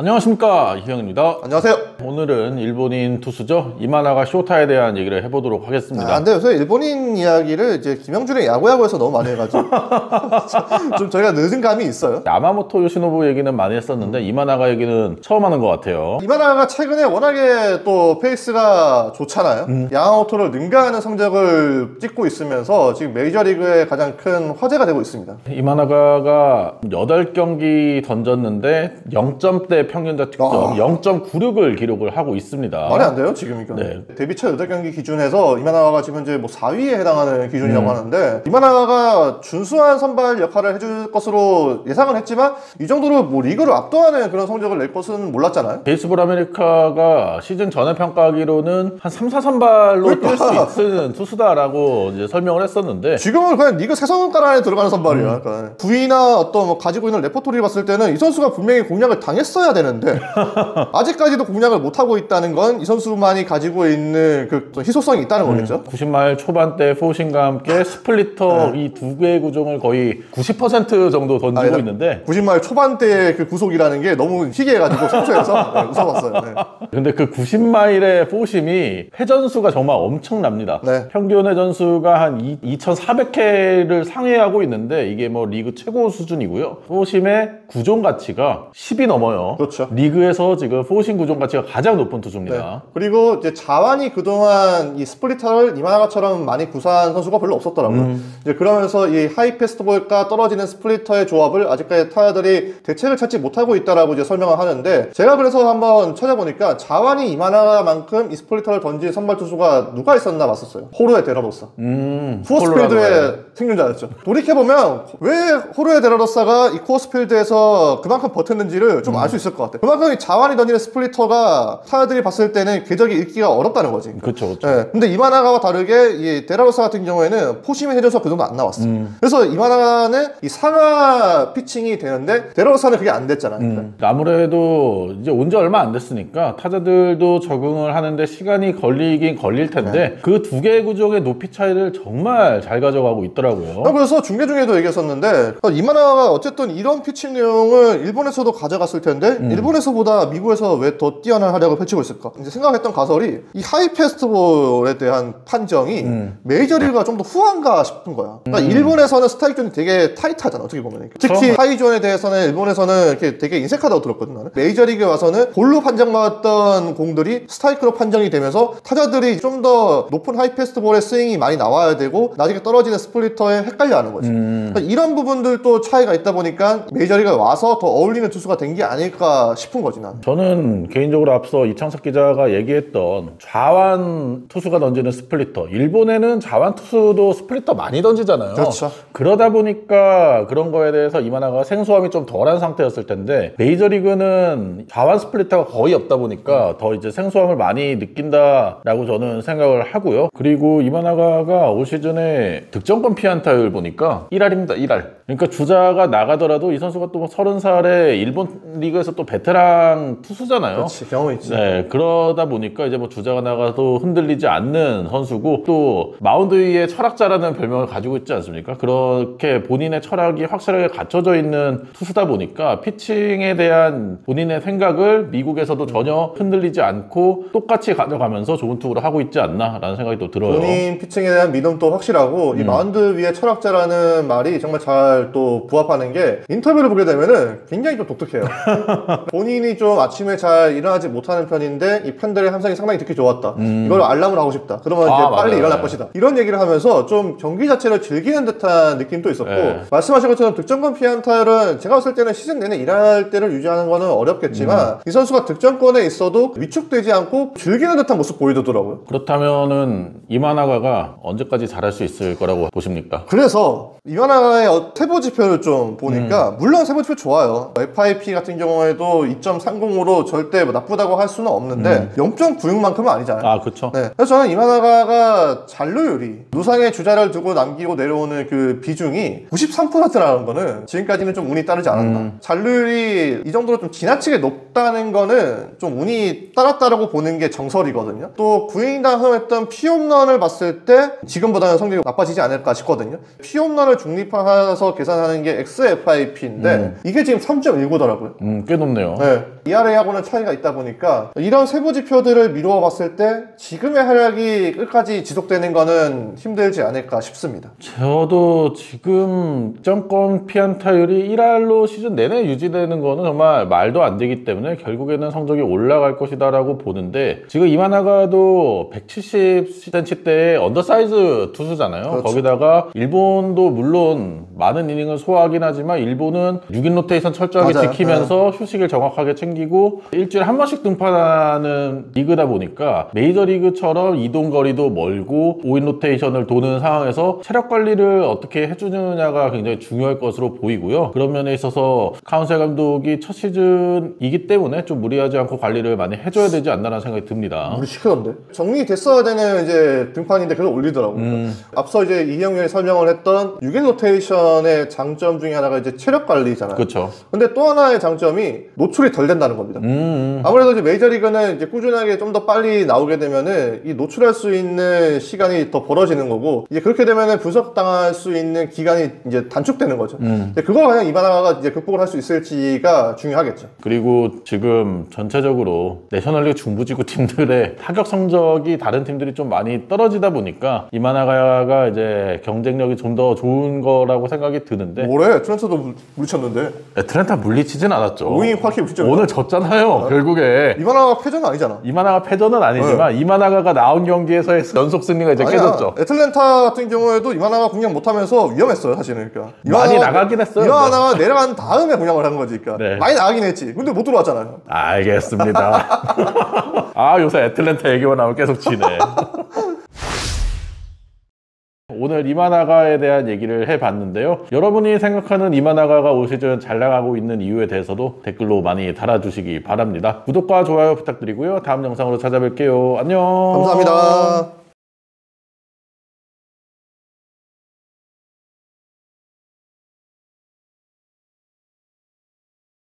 안녕하십니까, 이형입니다. 안녕하세요. 오늘은 일본인 투수죠, 이마나가 쇼타에 대한 얘기를 해보도록 하겠습니다. 근데 요새 일본인 이야기를 이제 김영준의 야구야구에서 너무 많이 해가지고 좀 저희가 늦은 감이 있어요. 야마모토 요시노부 얘기는 많이 했었는데 이마나가 얘기는 처음 하는 것 같아요. 이마나가 최근에 워낙에 또 페이스가 좋잖아요. 야마모토를 능가하는 성적을 찍고 있으면서 지금 메이저리그의 가장 큰 화제가 되고 있습니다. 이마나가가 8경기 던졌는데 0점대 평균 득점 0.96을 기록을 하고 있습니다. 말이 안 돼요, 지금 이거. 네. 데뷔 첫 8경기 기준에서 이마나가가 지금 이제 뭐 4위에 해당하는 기준이라고 하는데, 이마나가가 준수한 선발 역할을 해줄 것으로 예상은 했지만 이 정도로 뭐 리그를 압도하는 그런 성적을 낼 것은 몰랐잖아요. 베이스볼 아메리카가 시즌 전에 평가하기로는 한 3, 4선발로 뛸 수 있는 투수다라고 이제 설명을 했었는데, 지금은 그냥 리그 세선가락 안에 들어가는 선발이야. 그러니까 부위나 어떤 뭐 가지고 있는 레퍼토리를 봤을 때는 이 선수가 분명히 공략을 당했어야 되는데 아직까지도 공략을 못하고 있다는 건 이 선수만이 가지고 있는 그 희소성이 있다는 거겠죠. 90말 초반대 포신과 함께 스플리터 이 두 개의 구종을 거의 90% 정도 던지고 있는데, 90말 초반대의 그 구속이라는 게 너무 희귀해가지고 속초에서 웃어봤어요. 네. 근데 그 90마일의 포심이 회전수가 정말 엄청납니다. 네. 평균 회전수가 한 2,400회를 상회하고 있는데 이게 뭐 리그 최고 수준이고요. 포심의 구종 가치가 10이 넘어요. 그렇죠. 리그에서 지금 포심 구종 가치가 가장 높은 투수입니다. 네. 그리고 이제 자완이 그동안 이 스플리터를 이마나가처럼 많이 구사한 선수가 별로 없었더라고요. 이제 그러면서 이 하이 패스트볼과 떨어지는 스플리터의 조합을 아직까지 타자들이 대책을 찾지 못하고 있다라고 이제 설명을 하는데, 제가 그래서 한번 찾아보니까 자완이 이마나가만큼 이 스플리터를 던진 선발 투수가 누가 있었나 봤었어요. 호르헤 데라로사. 쿠어스필드의 생존자였죠. 돌이켜보면 왜 호르헤 데라로사가 이 쿠어스필드에서 그만큼 버텼는지를 좀 알 수 있을 것 같아요. 그만큼 이 자완이 던지는 스플리터가 타자들이 봤을 때는 궤적이 읽기가 어렵다는 거지. 그렇죠. 네. 근데 이마나가와 다르게 이 데라로사 같은 경우에는 포심의 회전수가 그 정도 안 나왔어. 그래서 이마나가는 이 상하 피칭이 되는데 데라로사는 그게 안 됐잖아요. 아무래도 이제 온 지 얼마 안 됐으니까 타자들도 적응을 하는데 시간이 걸리긴 걸릴 텐데 그 두 개의 구종의 높이 차이를 정말 잘 가져가고 있더라고요. 그래서 중계 중에도 얘기했었는데, 이마나가가 어쨌든 이런 피칭 내용을 일본에서도 가져갔을 텐데 일본에서보다 미국에서 왜 더 뛰어난 활약을 펼치고 있을까? 이제 생각했던 가설이 이 하이 패스트볼에 대한 판정이 메이저리그가 좀 더 후한가 싶은 거야. 그러니까 일본에서는 스트라이크 존이 되게 타이트하잖아, 어떻게 보면. 특히 하이존에 대해서는 일본에서는 이렇게 되게 인색하다고 들었거든, 나는. 메이저리그에 와서는 볼로 판정받았던 공들이 스트라이크로 판정이 되면서 타자들이 좀 더 높은 하이 패스트볼의 스윙이 많이 나와야 되고 나중에 떨어지는 스플리터에 헷갈려하는 거지. 그러니까 이런 부분들도 차이가 있다 보니까 메이저리그에 와서 더 어울리는 투수가 된 게 아닐까 싶은 거지, 난. 저는 개인적으로 앞서 이창석 기자가 얘기했던 좌완 투수가 던지는 스플리터, 일본에는 좌완 투수도 스플리터 많이 던지잖아요. 그렇죠. 그러다 보니까 그런 거에 대해서 이마나가 생소함이 좀 덜한 상태였을 텐데, 메이저리그는 좌완 스플리터가 거의 없다 보니까 더 이제 생소함을 많이 느낀다라고 저는 생각을 하고요. 그리고 이마나가가 올 시즌에 득점권 피안타율 보니까 1할입니다. 1할. 그러니까 주자가 나가더라도 이 선수가 또 30살에 일본 리그에서 또 베테랑 투수잖아요. 그렇지, 경험이 있지. 네, 그러다 보니까 이제 뭐 주자가 나가도 흔들리지 않는 선수고, 또 마운드 위에 철학자라는 별명을 가지고 있지 않습니까? 그렇게 본인의 철학이 확실하게 갖춰져 있는 투수다 보니까 피칭에 대한 본인의 생각을 미국에서도 전혀 흔들리지 않고 똑같이 가져가면서 좋은 투구를 하고 있지 않나라는 생각이 또 들어요. 본인 피칭에 대한 믿음도 확실하고 이 마운드 위에 철학자라는 말이 정말 잘 또 부합하는 게, 인터뷰를 보게 되면은 굉장히 좀 독특해요. 본인이 좀 아침에 잘 일어나지 못하는 편인데 이 팬들의 함성이 상당히 듣기 좋았다. 이걸 알람을 하고 싶다. 그러면 이제 빨리 맞아요. 일어날 것이다. 이런 얘기를 하면서 좀 경기 자체를 즐기는 듯한 느낌도 있었고, 말씀하신 것처럼 득점권 피안타율은 제가 봤을 때는 시즌 내내 일할 때를 유지하는 거는 어렵겠지만 이 선수가 득점권에 있어도 위축되지 않고 즐기는 듯한 모습 보이더라고요. 그렇다면은 이마나가가 언제까지 잘할 수 있을 거라고 보십니까? 그래서 이마나가의 세부 지표를 좀 보니까 물론 세부 지표 좋아요. FIP 같은 경우에도 2.30으로 절대 뭐 나쁘다고 할 수는 없는데 0.96만큼은 아니잖아요. 아, 그쵸. 네. 그래서 저는 이마나가가 잔루율이 누상의 주자를 두고 남기고 내려오는 그 비중이 93%라는 거는 지금까지는 좀 운이 따르지 않았나. 잔루율이 이 정도로 좀 지나치게 높다는 거는 좀 운이 따랐다라고 보는 게 정설이거든요. 또 구인당 홈했던 피홈런을 봤을 때 지금보다는 성적이 나빠지지 않을까 싶거든요. 피홈런을 중립화해서 계산하는 게 XFIP인데 이게 지금 3.19더라고요. 꽤 높네요. 네. ERA하고는 차이가 있다 보니까 이런 세부 지표들을 미루어 봤을 때 지금의 활약이 끝까지 지속되는 거는 힘들지 않을까 싶습니다. 저도 지금 득점권 피안타율이 1할로 시즌 내내 유지되는 거는 정말 말도 안 되기 때문에 결국에는 성적이 올라갈 것이다라고 보는데, 지금 이마나가도 170cm대의 언더사이즈 투수잖아요. 그렇죠. 거기다가 일본도 물론 많은 이닝을 소화하긴 하지만 일본은 6인 로테이션 철저하게 맞아요. 지키면서 휴식을 정확하게 챙기고 일주일에 한 번씩 등판하는 리그다 보니까 메이저리그처럼 이동 거리도 멀고 5인 로테이션을 도는 상황에서 체력 관리를 어떻게 해주느냐가 굉장히 중요할 것으로 보이고요. 그런 면에 있어서 카운셀 감독이 첫 시즌이기 때문에 좀 무리하지 않고 관리를 많이 해줘야 되지 않나라는 생각이 듭니다. 우리 시크던데? 정리됐어야 되는 이제 등판인데 그걸 올리더라고요. 앞서 이제 이형렬이 설명을 했던 6인 로테이션의 장점 중에 하나가 이제 체력 관리잖아요. 그렇죠. 근데 또 하나의 장점이 노출이 덜 된다는 겁니다. 아무래도 이제 메이저리그는 이제 꾸준하게 좀 더 빨리 나오게 되면은 이 노출할 수 있는 시간이 더 벌어지는 거고, 이제 그렇게 되면은 분석당할 수 있는 기간이 이제 단축되는 거죠. 이제 그걸 과연 이바나가 이제 극복을 할 수 있을지가 중요하겠죠. 그리고 지금 전체적으로 내셔널리그 중부지구 팀들의 타격 성적이 다른 팀들이 좀 많이 떨어지다 보니까 이마나가가 이제 경쟁력이 좀 더 좋은 거라고 생각이 드는데, 뭐래? 트렌트도 물리쳤는데 애틀랜타 물리치진 않았죠. 5이닝 8킬 물리쳤죠. 오늘 졌잖아요. 결국에 이바나가 패전은 아니잖아. 이마나가 패전은 아니지만 이마나가가 나온 경기에서의 연속 승리가 이제 깨졌죠. 애틀랜타 같은 경우에도 이마나가 공략 못하면서 위험했어요, 사실은. 그러니까 많이 나가긴 했어요. 이마나가 내려간 다음에 공략을 한 거지. 그러니까 네. 많이 나가긴 했지. 근데 못 들어왔잖아요. 알겠습니다. 아, 요새 애틀랜타 얘기만 나오면 계속 지네. 오늘 이마나가에 대한 얘기를 해봤는데요. 여러분이 생각하는 이마나가가 올 시즌 잘 나가고 있는 이유에 대해서도 댓글로 많이 달아주시기 바랍니다. 구독과 좋아요 부탁드리고요. 다음 영상으로 찾아뵐게요. 안녕. 감사합니다.